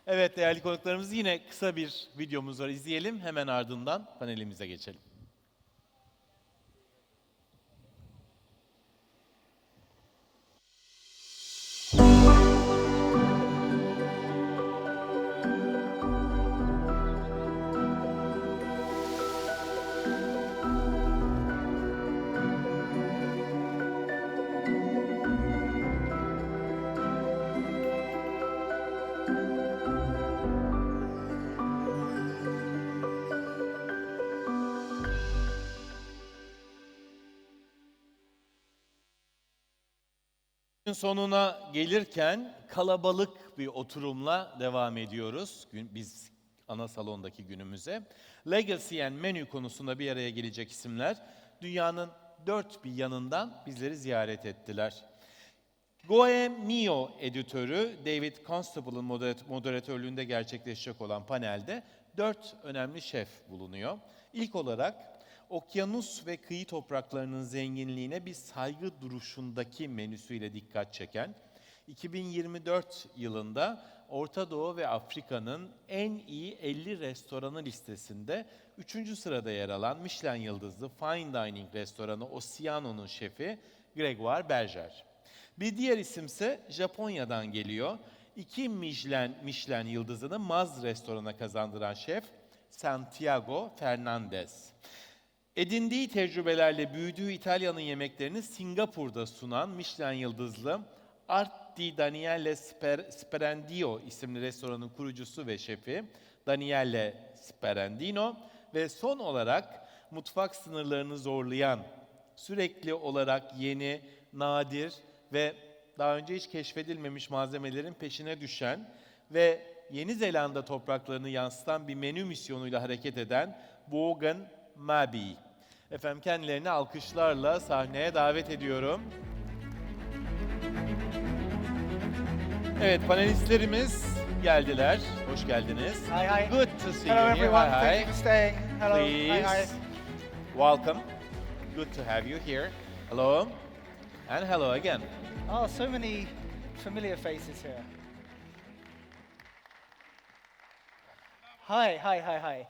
Evet değerli konuklarımız, yine kısa bir videomuz var, izleyelim. Hemen ardından panelimize geçelim. Sonuna gelirken kalabalık bir oturumla devam ediyoruz. Biz ana salondaki günümüze. Legacy and Menu konusunda bir araya gelecek isimler dünyanın dört bir yanından bizleri ziyaret ettiler. Goe Mio editörü David Constable'ın moderatörlüğünde gerçekleşecek olan panelde 4 önemli şef bulunuyor. İlk olarak okyanus ve kıyı topraklarının zenginliğine bir saygı duruşundaki menüsüyle dikkat çeken, 2024 yılında Orta Doğu ve Afrika'nın en iyi 50 restoranı listesinde 3. sırada yer alan Michelin yıldızlı fine dining restoranı Oceano'nun şefi Grégoire Berger. Bir diğer isimse Japonya'dan geliyor. 2 Michelin yıldızını Maz restorana kazandıran şef Santiago Fernandez. Edindiği tecrübelerle büyüdüğü İtalya'nın yemeklerini Singapur'da sunan Michelin yıldızlı Art di Daniele Sperandino isimli restoranın kurucusu ve şefi Daniele Sperandino ve son olarak mutfak sınırlarını zorlayan, sürekli olarak yeni, nadir ve daha önce hiç keşfedilmemiş malzemelerin peşine düşen ve Yeni Zelanda topraklarını yansıtan bir menü misyonuyla hareket eden Vaughan Mabi. Efendim, kendilerini alkışlarla sahneye davet ediyorum. Evet, panelistlerimiz geldiler. Hoş geldiniz. Hi. Good to see Hello you here. everyone. Hi. Thank you for staying. Hello. Please. Hi. Welcome. Good to have you here. Hello. And hello again. Oh, so many familiar faces here. Hi.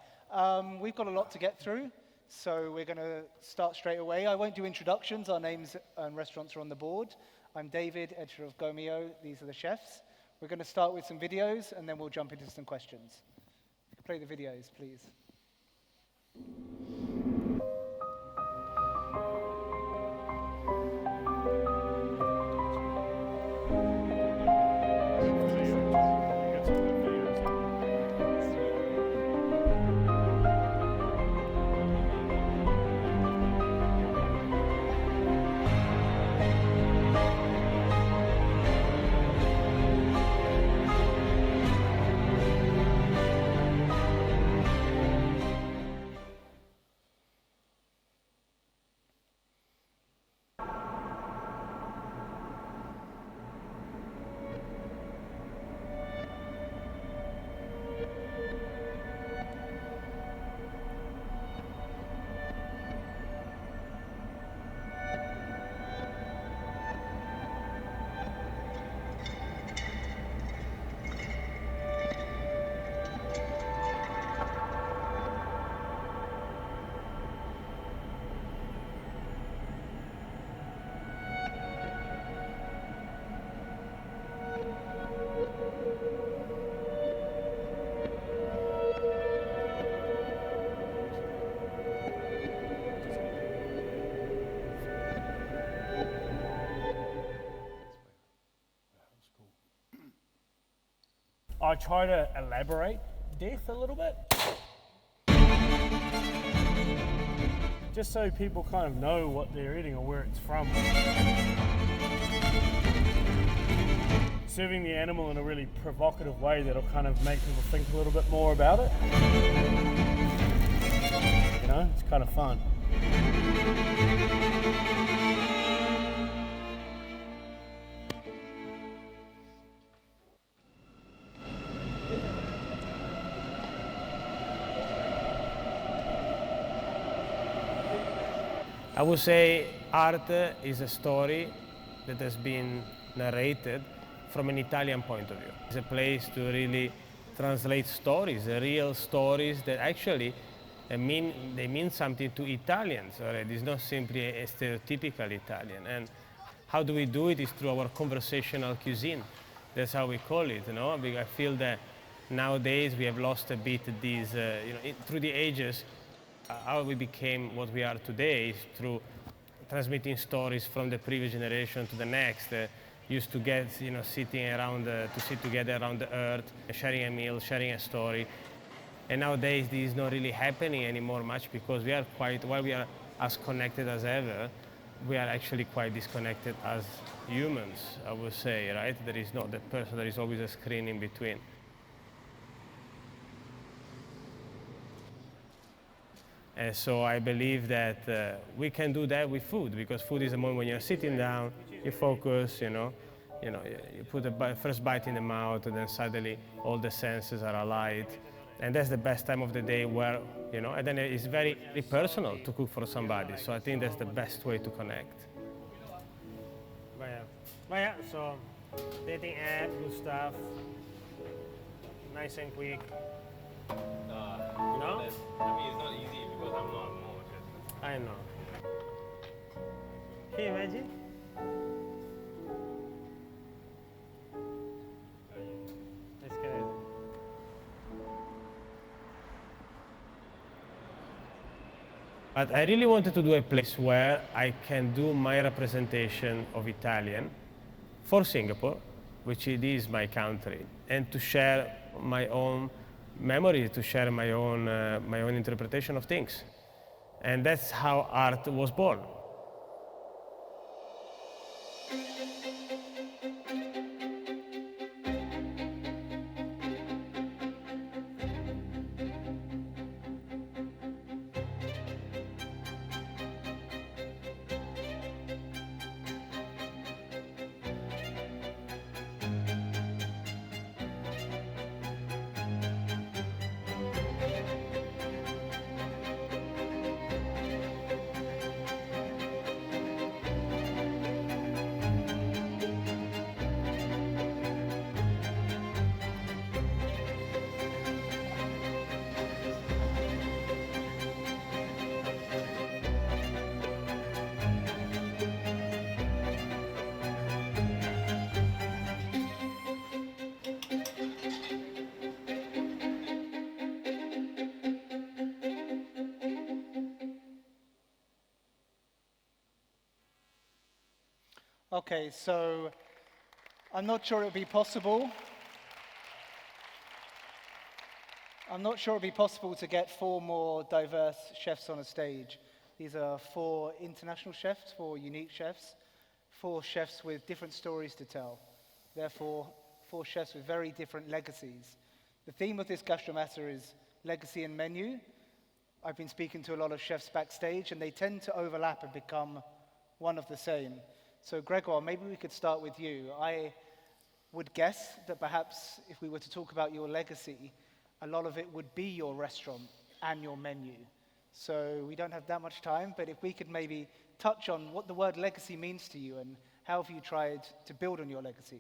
We've got a lot to get through, so we're going to start straight away. I won't do introductions. Our names and restaurants are on the board. I'm David, editor of Gomio. These are the chefs. We're going to start with some videos, and then we'll jump into some questions. Play the videos, please. I try to elaborate death a little bit, just so people kind of know what they're eating or where it's from. Serving the animal in a really provocative way that'll kind of make people think a little bit more about it. You know, it's kind of fun. I would say art is a story that has been narrated from an Italian point of view. It's a place to really translate stories, real stories that actually they mean something to Italians. Already. It's not simply a stereotypical Italian. And how do we do it is through our conversational cuisine. That's how we call it, you know. Because I feel that nowadays we have lost a bit these, through the ages, how we became what we are today is through transmitting stories from the previous generation to the next. Used to get, sitting around, to sit together around the earth, sharing a meal, sharing a story. And nowadays this is not really happening anymore much because while we are as connected as ever, we are actually quite disconnected as humans, I would say, right? There is not that person, there is always a screen in between. And so I believe that we can do that with food, because food is the moment when you're sitting down, you focus, you put the first bite in the mouth, and then suddenly all the senses are alight. And that's the best time of the day where, and then it's very personal to cook for somebody. So I think that's the best way to connect. But yeah, so dating app, good stuff, nice and quick. No? I mean, it's not easy because I'm not more. I know. Can you imagine? That's crazy. But I really wanted to do a place where I can do my representation of Italian for Singapore, which it is my country, and to share my own memories, to share my own interpretation of things. And that's how art was born. Okay, so I'm not sure it would be possible. I'm not sure it would be possible to get 4 more diverse chefs on a stage. These are 4 international chefs, 4 unique chefs, 4 chefs with different stories to tell. Therefore, 4 chefs with very different legacies. The theme of this Gastromasa is legacy and menu. I've been speaking to a lot of chefs backstage, and they tend to overlap and become one of the same. So Gregor, maybe we could start with you. I would guess that perhaps if we were to talk about your legacy, a lot of it would be your restaurant and your menu. So we don't have that much time, but if we could maybe touch on what the word legacy means to you and how have you tried to build on your legacy?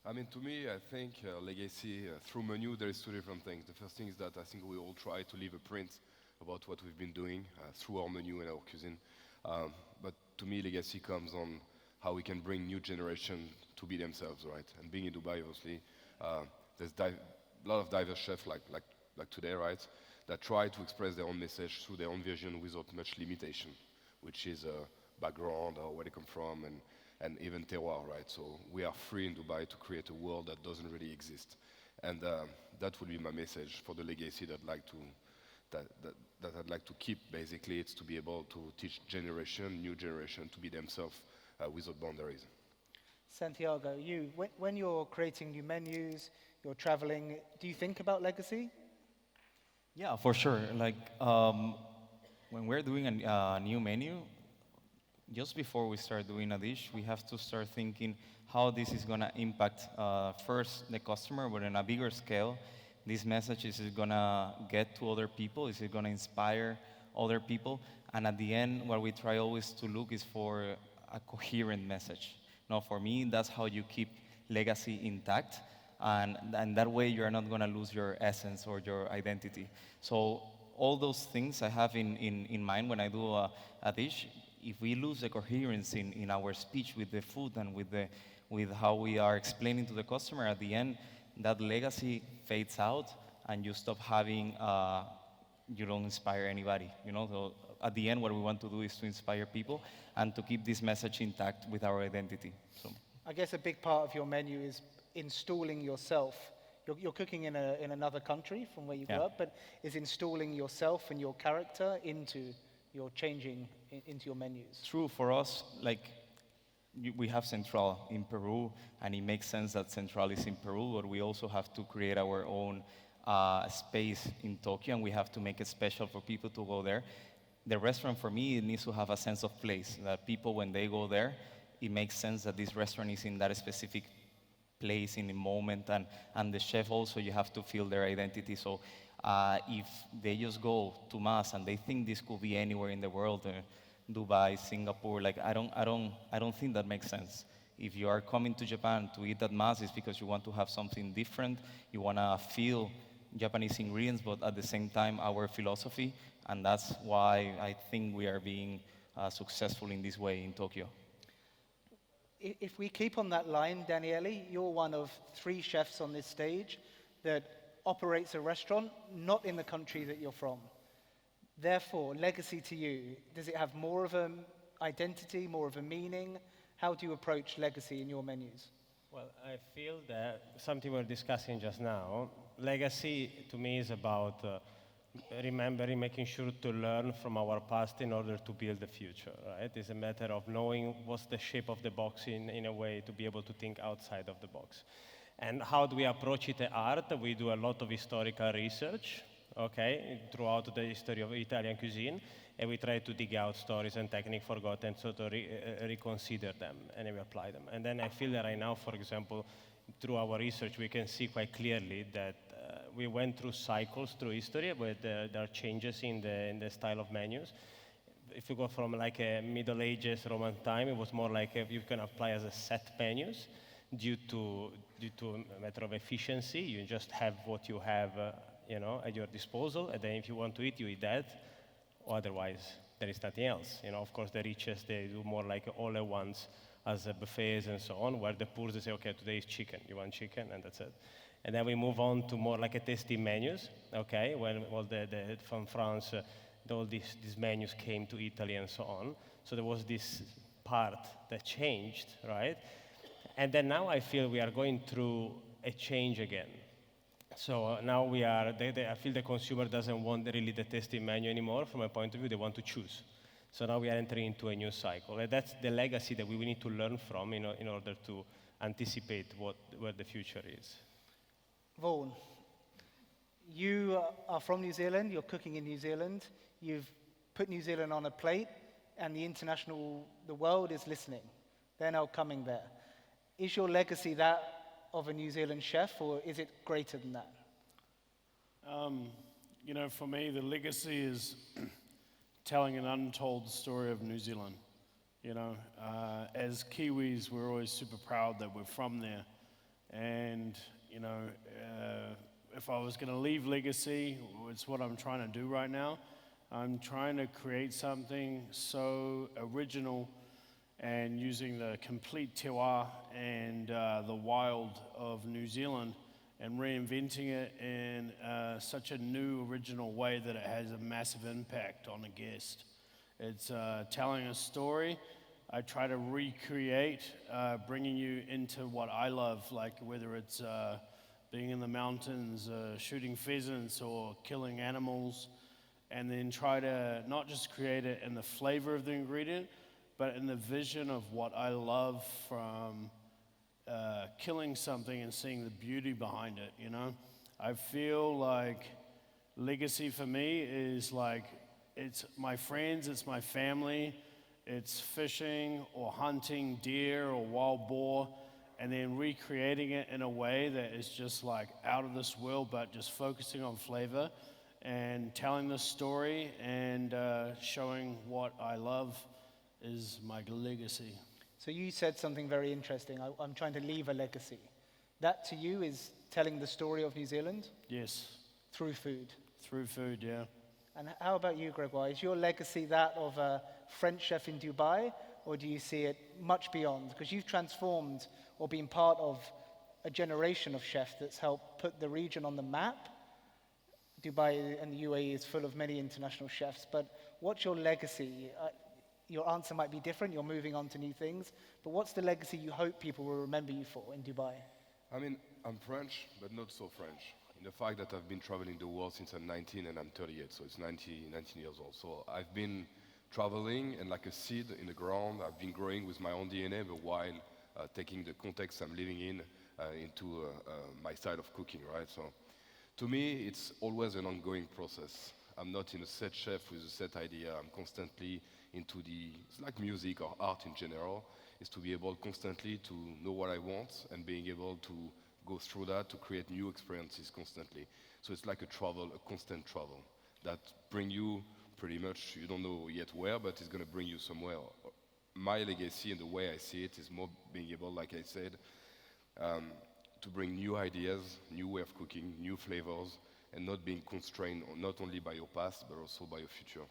I mean, to me, I think legacy through menu, there is 2 different things. The first thing is that I think we all try to leave a print about what we've been doing through our menu and our cuisine. But to me, legacy comes on how we can bring new generation to be themselves, right? And being in Dubai, obviously, there's a lot of diverse chefs like today, right? That try to express their own message through their own vision without much limitation, which is background or where they come from and even terroir, right? So we are free in Dubai to create a world that doesn't really exist. And that would be my message for the legacy that I'd like to keep, basically. It's to be able to teach new generation to be themselves without boundaries. Santiago, you, when you're creating new menus, you're traveling, do you think about legacy? Yeah, for sure. Like when we're doing a new menu, just before we start doing a dish, we have to start thinking how this is going to impact first the customer, but on a bigger scale. This message is it going to get to other people? Is it going to inspire other people? And at the end, what we try always to look is for a coherent message. Now, for me, that's how you keep legacy intact. and that way you're not going to lose your essence or your identity. So all those things I have in mind when I do a dish. If we lose the coherence in our speech with the food and with how we are explaining to the customer, at the end, that legacy fades out, and you stop having, you don't inspire anybody. So at the end, what we want to do is to inspire people and to keep this message intact with our identity. So I guess a big part of your menu is installing yourself. You're cooking in another country from where you grew Yeah. up, but is installing yourself and your character into your changing into your menus. true for us, like we have Central in Peru, and it makes sense that Central is in Peru, but we also have to create our own space in Tokyo, and we have to make it special for people to go there. The restaurant, for me, it needs to have a sense of place, that people, when they go there, it makes sense that this restaurant is in that specific place, in the moment, and the chef also, you have to feel their identity. So if they just go to Mass and they think this could be anywhere in the world, Dubai, Singapore, like I don't think that makes sense. If you are coming to Japan to eat at Mass, it's because you want to have something different, you want to feel Japanese ingredients, but at the same time our philosophy, and that's why I think we are being successful in this way in Tokyo. If we keep on that line, Daniele, you're one of 3 chefs on this stage that operates a restaurant not in the country that you're from. Therefore, legacy to you, does it have more of an identity, more of a meaning? How do you approach legacy in your menus? Well, I feel that something we were discussing just now, legacy to me is about remembering, making sure to learn from our past in order to build the future, right? It's a matter of knowing what's the shape of the box in a way to be able to think outside of the box. And how do we approach it at art? We do a lot of historical research, okay, throughout the history of Italian cuisine, and we try to dig out stories and techniques forgotten, so to reconsider them, and we apply them. And then I feel that right now, for example, through our research, we can see quite clearly that we went through cycles through history where there are changes in the style of menus. If you go from like a Middle Ages Roman time, it was more like you can apply as a set menus due to a matter of efficiency. You just have what you have, at your disposal, and then if you want to eat, you eat that. Otherwise, there is nothing else. Of course, the richest, they do more like all at once as buffets and so on, where the poor, they say, okay, today is chicken. You want chicken, and that's it. And then we move on to more like a tasty menus, okay, when from France, all these menus came to Italy and so on. So there was this part that changed, right? And then now I feel we are going through a change again. So now I feel the consumer doesn't want really the tasty menu anymore. From my point of view, they want to choose. So now we are entering into a new cycle. And that's the legacy that we need to learn from in order to anticipate where the future is. Vaughan, you are from New Zealand, you're cooking in New Zealand, you've put New Zealand on a plate, and the world is listening. They're now coming there. Is your legacy that of a New Zealand chef, or is it greater than that? For me, the legacy is telling an untold story of New Zealand. As Kiwis, we're always super proud that we're from there. And, if I was going to leave legacy, it's what I'm trying to do right now. I'm trying to create something so original and using the complete te wā and the wild of New Zealand and reinventing it in such a new, original way that it has a massive impact on a guest. It's telling a story. I try to recreate, bringing you into what I love, like whether it's being in the mountains, shooting pheasants or killing animals, and then try to not just create it in the flavor of the ingredient, but in the vision of what I love from killing something and seeing the beauty behind it, I feel like legacy for me is like, it's my friends, it's my family, it's fishing or hunting deer or wild boar, and then recreating it in a way that is just like out of this world, but just focusing on flavor and telling the story and showing what I love is my legacy. So you said something very interesting. I'm trying to leave a legacy. That to you is telling the story of New Zealand Yes, through food. through food, yeah. And how about you, Gregoire? Is your legacy that of a French chef in Dubai, or do you see it much beyond? Because you've transformed or been part of a generation of chefs that's helped put the region on the map. Dubai and the UAE is full of many international chefs, but what's your legacy? Your answer might be different, you're moving on to new things, but what's the legacy you hope people will remember you for in Dubai? I mean, I'm French, but not so French. In the fact that I've been traveling the world since I'm 19 and I'm 38, so it's 19 years old. So I've been traveling and like a seed in the ground, I've been growing with my own DNA, but while taking the context I'm living in into my side of cooking, right? So to me, it's always an ongoing process. I'm not in a set chef with a set idea. I'm constantly into it's like music or art in general, is to be able constantly to know what I want and being able to go through that to create new experiences constantly. So it's like a constant travel that bring you pretty much, you don't know yet where, but it's gonna bring you somewhere. My legacy and the way I see it is more being able, like I said, to bring new ideas, new way of cooking, new flavors, and not being constrained not only by your past, but also by your future.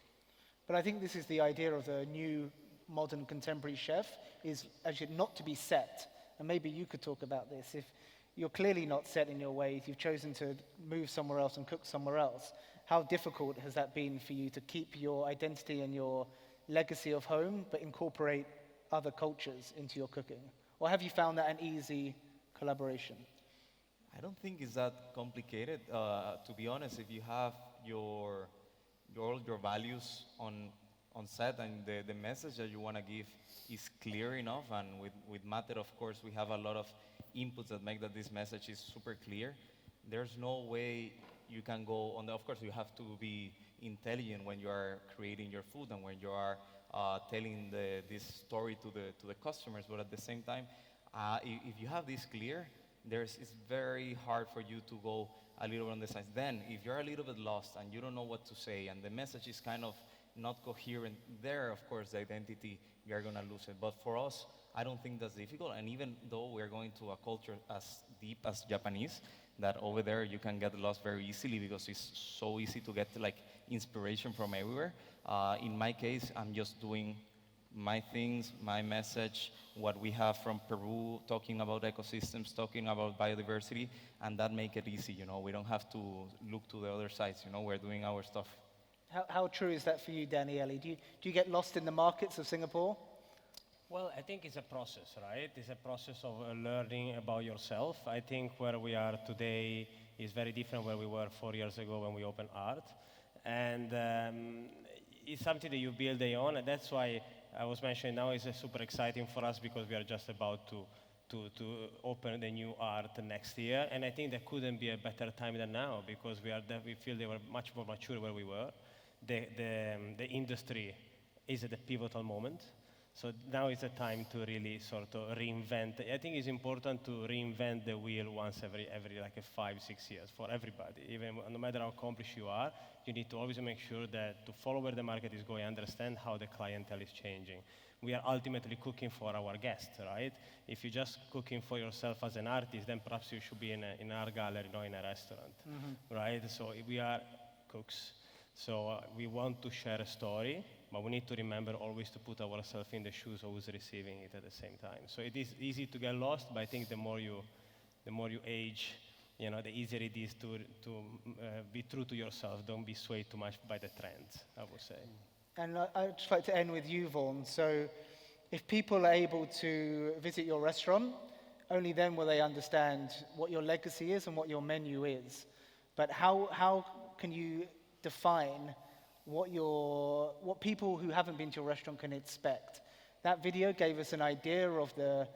But I think this is the idea of the new modern contemporary chef, is actually not to be set. And maybe you could talk about this. If you're clearly not set in your ways, you've chosen to move somewhere else and cook somewhere else, how difficult has that been for you to keep your identity and your legacy of home, but incorporate other cultures into your cooking? Or have you found that an easy collaboration? I don't think it's that complicated. To be honest, if you have all your values on set and the message that you want to give is clear enough, and with Matter, of course, we have a lot of inputs that make that this message is super clear. There's no way you can go on of course, you have to be intelligent when you are creating your food and when you are telling this story to the customers, but at the same time, if you have this clear, it's very hard for you to go a little on the sides. Then, if you're a little bit lost and you don't know what to say and the message is kind of not coherent, there, of course, the identity, you're going to lose it. But for us, I don't think that's difficult. And even though we're going to a culture as deep as Japanese, that over there you can get lost very easily because it's so easy to get like inspiration from everywhere. In my case, I'm just doing my things, my message, what we have from Peru, talking about ecosystems, talking about biodiversity, and that make it easy, you know. We don't have to look to the other sides, you know, we're doing our stuff. How true is that for you, Daniele? Do you get lost in the markets of Singapore? Well, I think it's a process, right? It's a process of learning about yourself. I think where we are today is very different where we were 4 years ago when we opened Art. And it's something that you build day on, and that's why I was mentioning now is super exciting for us because we are just about to open the new Art next year. And I think there couldn't be a better time than now because we feel they were much more mature where we were. The industry is at a pivotal moment. So now is the time to really sort of reinvent. I think it's important to reinvent the wheel once every like 5-6 years for everybody. Even no matter how accomplished you are, you need to always make sure that to follow where the market is going, understand how the clientele is changing. We are ultimately cooking for our guests, right? If you're just cooking for yourself as an artist, then perhaps you should be in an art gallery, not in a restaurant, right? So we are cooks. So we want to share a story, but we need to remember always to put ourselves in the shoes of who's receiving it at the same time. So it is easy to get lost, but I think the more you age, you know, the easier it is to be true to yourself. Don't be swayed too much by the trends, I would say. And I'd just like to end with you, Vaughan. So if people are able to visit your restaurant, only then will they understand what your legacy is and what your menu is. But how can you define what people who haven't been to your restaurant can expect? That video gave us an idea of the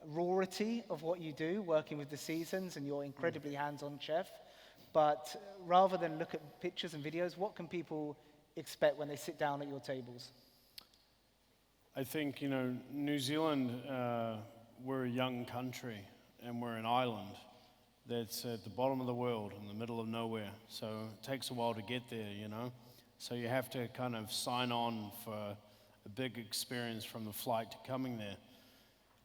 rarity of what you do, working with the seasons, and you're incredibly hands-on chef. But rather than look at pictures and videos, what can people expect when they sit down at your tables? I think, you know, New Zealand, we're a young country and we're an island that's at the bottom of the world in the middle of nowhere. So it takes a while to get there, you know. So you have to kind of sign on for a big experience from the flight to coming there.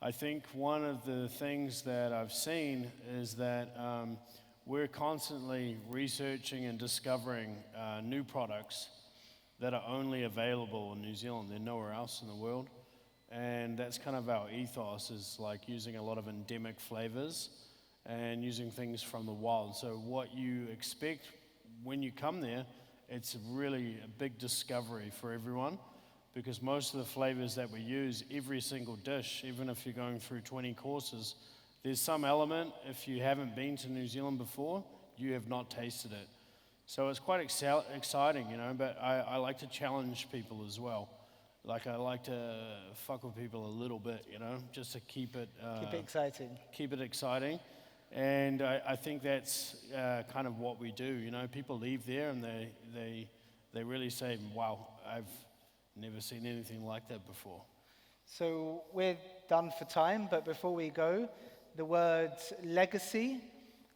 I think one of the things that I've seen is that we're constantly researching and discovering new products that are only available in New Zealand. They're nowhere else in the world. And that's kind of our ethos, is like using a lot of endemic flavors and using things from the wild. So what you expect when you come there, it's really a big discovery for everyone, because most of the flavors that we use, every single dish, even if you're going through 20 courses, there's some element, if you haven't been to New Zealand before, you have not tasted it. So it's quite exciting, you know, but I like to challenge people as well. Like, I like to fuck with people a little bit, you know, just to keep it exciting. Keep it exciting. And I think that's kind of what we do, you know. People leave there and they really say, wow, I've never seen anything like that before. So we're done for time, but before we go, the words legacy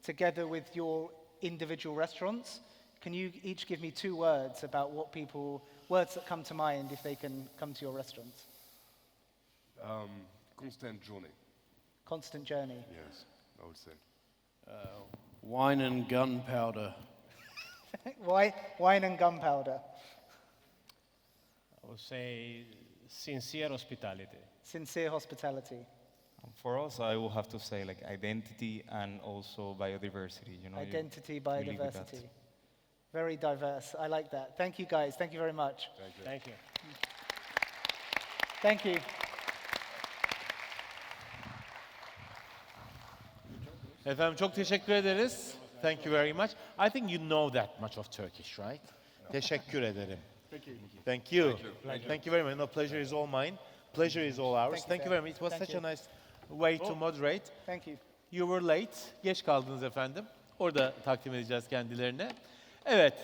together with your individual restaurants. Can you each give me 2 words about words that come to mind if they can come to your restaurants? Constant journey. Constant journey. Yes, I would say. Wine and gunpowder. Wine and gunpowder. I would say sincere hospitality. Sincere hospitality. For us, I will have to say like identity and also biodiversity. You know, Identity, you live with that. biodiversity. Very diverse. I like that. Thank you, guys. Thank you very much. Thank you. Thank you. Efendim çok teşekkür ederiz. Thank you very much. I think you know that much of Turkish, right? Teşekkür ederim. Thank you. Thank you. Thank you very much. No, pleasure is all mine. Pleasure is all ours. Thank you very much. It was Thank such you. a nice way to moderate. Thank you. You were late. Geç kaldınız efendim. Orada takdim edeceğiz kendilerine. Evet.